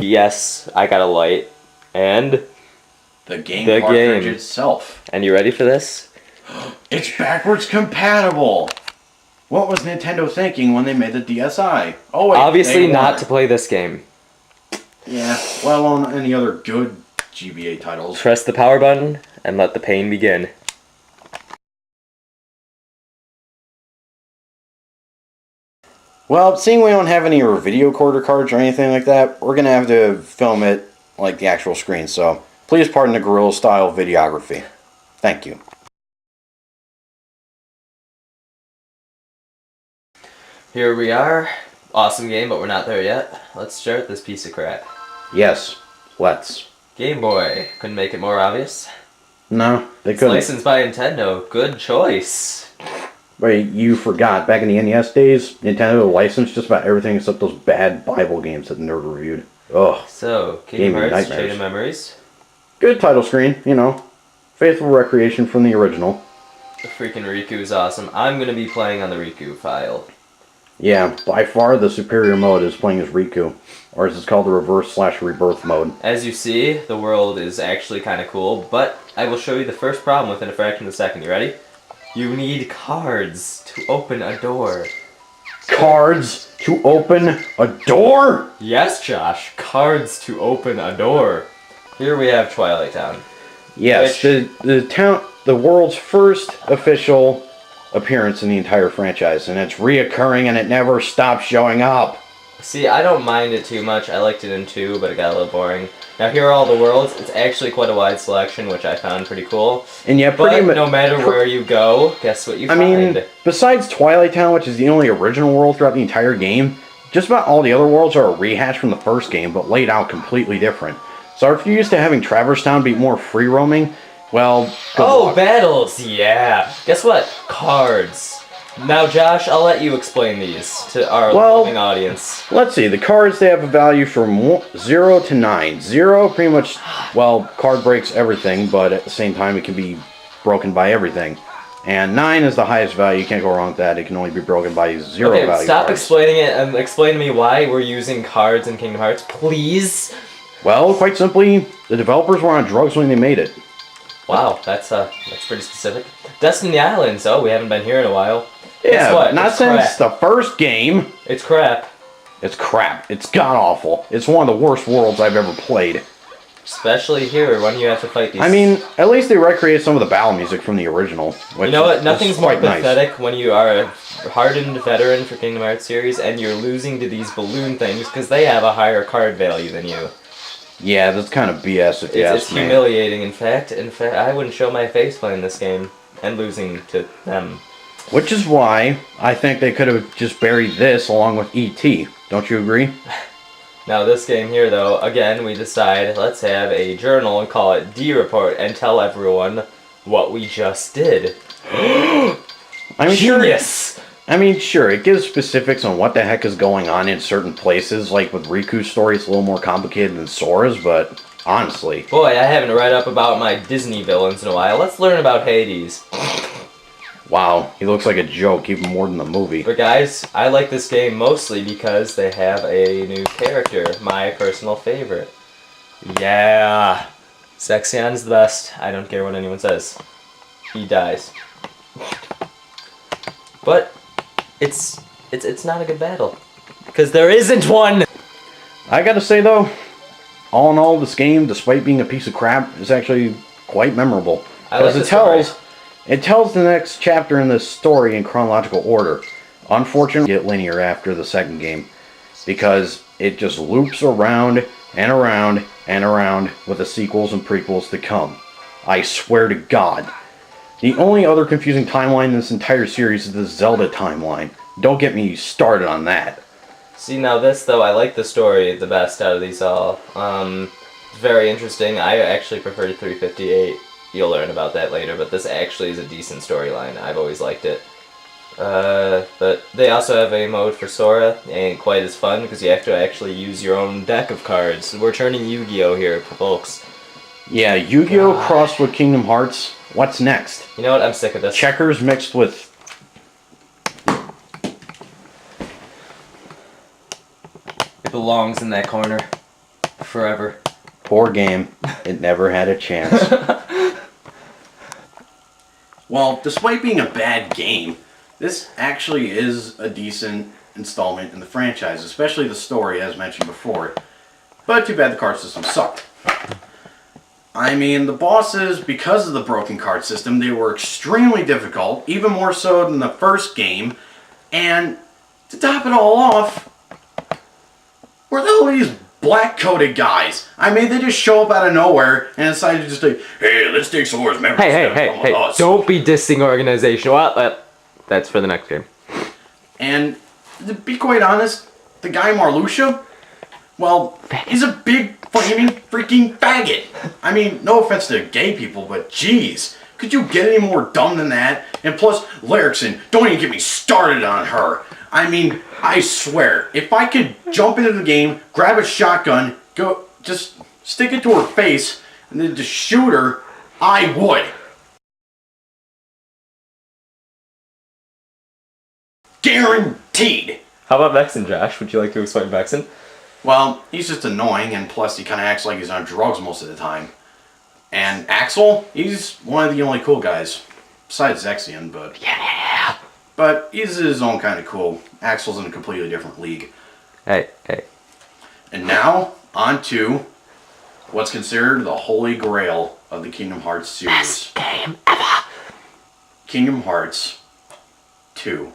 Yes, I got a light. And the cartridge itself. And you ready for this? It's backwards compatible! What was Nintendo thinking when they made the DSi? Oh wait, obviously not to play this game. Yeah, well on any other good GBA titles. Press the power button and let the pain begin. Well, seeing we don't have any video recorder cards or anything like that, we're going to have to film it like the actual screen, so please pardon the guerrilla-style videography. Thank you. Here we are. Awesome game, but we're not there yet. Let's start this piece of crap. Yes, let's. Game Boy. Couldn't make it more obvious. No, they couldn't. It's licensed by Nintendo. Good choice. Wait, you forgot. Back in the NES days, Nintendo licensed just about everything except those bad Bible games that Nerd reviewed. Ugh. So, Kingdom Hearts, Chain of Memories. Good title screen, you know. Faithful recreation from the original. The freaking Riku is awesome. I'm going to be playing on the Riku file. Yeah, by far the superior mode is playing as Riku. Or as it's called, the reverse/rebirth mode. As you see, the world is actually kind of cool, but I will show you the first problem within a fraction of a second. You ready? You need cards to open a door. Cards to open a door? Yes, Josh. Cards to open a door. Here we have Twilight Town. Yes, the world's first official appearance in the entire franchise, and it's reoccurring and it never stops showing up. See, I don't mind it too much. I liked it in 2, but it got a little boring. Now here are all the worlds. It's actually quite a wide selection, which I found pretty cool. And yeah, but no matter where you go, guess what you find? I mean, besides Twilight Town, which is the only original world throughout the entire game, just about all the other worlds are a rehash from the first game, but laid out completely different. So if you're used to having Traverse Town be more free roaming, well, good luck. Battles, yeah. Guess what? Cards. Now, Josh, I'll let you explain these to our loving audience. Let's see. The cards, they have a value from 0 to 9. 0, pretty much, well, card breaks everything, but at the same time, it can be broken by everything. And 9 is the highest value. You can't go wrong with that. It can only be broken by 0 value cards. Stop explaining it and explain to me why we're using cards in Kingdom Hearts, please. Well, quite simply, the developers were on drugs when they made it. Wow, that's pretty specific. Destiny Islands, we haven't been here in a while. Yeah, what? Not since the first game. It's crap. It's crap. It's god-awful. It's one of the worst worlds I've ever played. Especially here, when you have to fight these... I mean, at least they recreated some of the battle music from the original. Which you know what? Nothing's more pathetic nice. When you are a hardened veteran for Kingdom Hearts series and you're losing to these balloon things because they have a higher card value than you. Yeah, that's kind of BS if you ask me. It's humiliating, in fact. I wouldn't show my face playing this game and losing to them. Which is why I think they could have just buried this along with E.T. Don't you agree? Now this game here, though, again, we decide, let's have a journal and call it D-Report and tell everyone what we just did. Genius! Sure, it gives specifics on what the heck is going on in certain places. Like with Riku's story, it's a little more complicated than Sora's, but honestly... Boy, I haven't read up about my Disney villains in a while. Let's learn about Hades. Wow, he looks like a joke, even more than the movie. But guys, I like this game mostly because they have a new character, my personal favorite. Yeah! Sexion's the best. I don't care what anyone says. He dies. But it's not a good battle. Because there isn't one! I gotta say though, all in all, this game, despite being a piece of crap, is actually quite memorable. As it tells the next chapter in this story in chronological order. Unfortunately, it linear after the second game, because it just loops around and around and around with the sequels and prequels to come. I swear to God. The only other confusing timeline in this entire series is the Zelda timeline. Don't get me started on that. See, now this, though, I like the story the best out of these all. It's very interesting. I actually prefer 358. You'll learn about that later, but this actually is a decent storyline. I've always liked it. But they also have a mode for Sora. It ain't quite as fun because you have to actually use your own deck of cards. We're turning Yu-Gi-Oh here, folks. Yeah, Yu-Gi-Oh crossed with Kingdom Hearts. What's next? You know what? I'm sick of this. Checkers mixed with... It belongs in that corner. Forever. Poor game. It never had a chance. Well, despite being a bad game, this actually is a decent installment in the franchise, especially the story, as mentioned before. But too bad the card system sucked. I mean, the bosses, because of the broken card system, they were extremely difficult, even more so than the first game. And to top it all off, were all these black-coated guys. I mean, they just show up out of nowhere and decide to just like, hey, let's take some more members. Hey, don't be dissing organization. Well, that's for the next game. And to be quite honest, the guy Marluxia, well, he's a big flaming freaking faggot. I mean, no offense to gay people, but geez, could you get any more dumb than that? And plus, Larrickson, don't even get me started on her. I mean, I swear, if I could jump into the game, grab a shotgun, go, just stick it to her face, and then just shoot her, I would. Guaranteed. How about Vexen, Josh? Would you like to explain Vexen? Well, he's just annoying, and plus he kind of acts like he's on drugs most of the time. And Axel, he's one of the only cool guys, besides Zexion, but... Yeah. But he's his own kind of cool. Axel's in a completely different league. Hey. And now, on to what's considered the holy grail of the Kingdom Hearts series. Best game ever. Kingdom Hearts 2.